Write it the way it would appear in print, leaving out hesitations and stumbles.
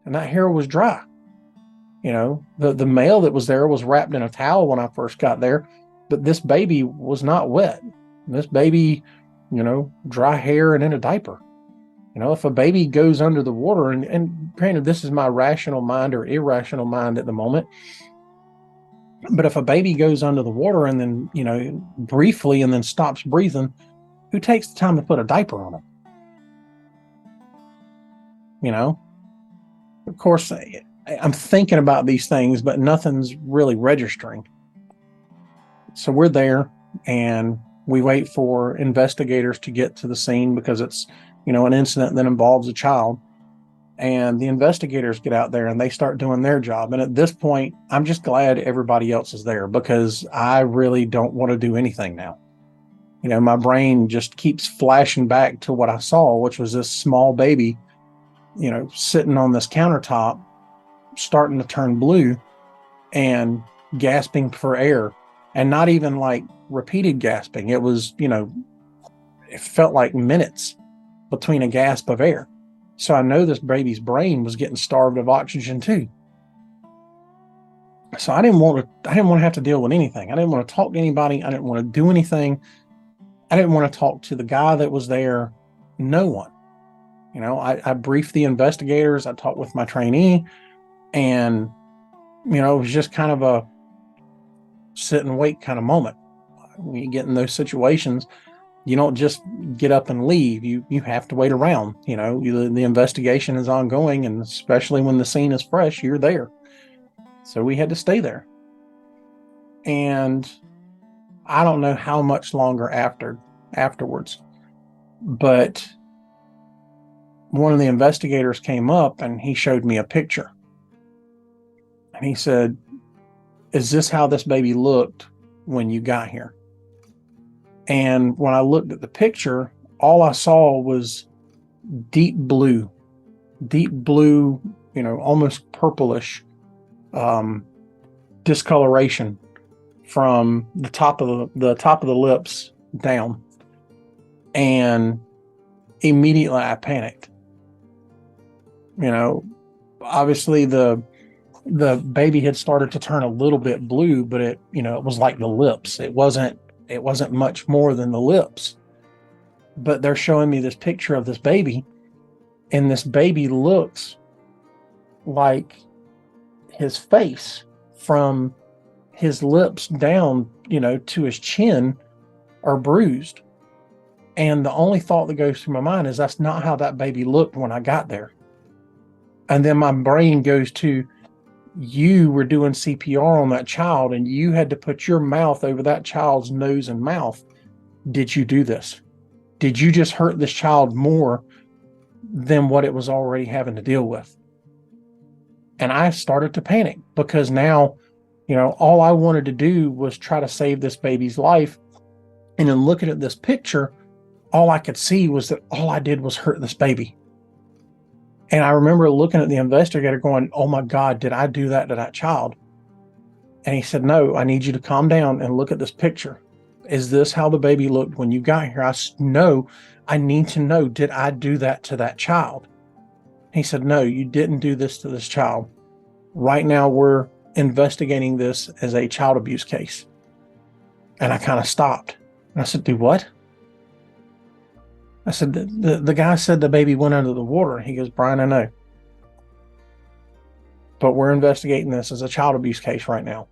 and that hair was dry. The male that was there was wrapped in a towel when I first got there, but this baby was not wet. This baby, dry hair and in a diaper. If a baby goes under the water, and granted, this is my rational mind or irrational mind at the moment, but if a baby goes under the water and then, briefly and then stops breathing, who takes the time to put a diaper on it? Of course, I'm thinking about these things, but nothing's really registering. So we're there and we wait for investigators to get to the scene because it's, an incident that involves a child. And the investigators get out there and they start doing their job. And at this point, I'm just glad everybody else is there because I really don't want to do anything now. My brain just keeps flashing back to what I saw, which was this small baby, sitting on this countertop, starting to turn blue and gasping for air, and not even like repeated gasping. It was, it felt like minutes between a gasp of air. So I know this baby's brain was getting starved of oxygen too. So I didn't want to have to deal with anything. I didn't want to talk to anybody. I didn't want to do anything. I didn't want to talk to the guy that was there. No one. I briefed the investigators. I talked with my trainee, and, it was just kind of a sit and wait kind of moment. When you get in those situations, you don't just get up and leave. You have to wait around. The investigation is ongoing, and especially when the scene is fresh, you're there. So we had to stay there. And I don't know how much longer afterwards, but one of the investigators came up and he showed me a picture. And he said, "Is this how this baby looked when you got here?" And when I looked at the picture, all I saw was deep blue, almost purplish discoloration from the top of the lips down. And immediately I panicked. Obviously the baby had started to turn a little bit blue, but it was like the lips. It wasn't much more than the lips. But they're showing me this picture of this baby, and this baby looks like his face from his lips down, to his chin are bruised. And the only thought that goes through my mind is that's not how that baby looked when I got there. And then my brain goes to, you were doing CPR on that child and you had to put your mouth over that child's nose and mouth. Did you do this? Did you just hurt this child more than what it was already having to deal with? And I started to panic because now, all I wanted to do was try to save this baby's life. And then looking at this picture, all I could see was that all I did was hurt this baby. And I remember looking at the investigator going, "Oh my God, did I do that to that child?" And he said, "No, I need you to calm down and look at this picture. Is this how the baby looked when you got here?" No, I need to know, did I do that to that child? He said, "No, you didn't do this to this child. Right now, we're investigating this as a child abuse case." And I kind of stopped. And I said, "Do what?" I said, the guy said the baby went under the water. He goes, "Brian, I know. But we're investigating this as a child abuse case right now."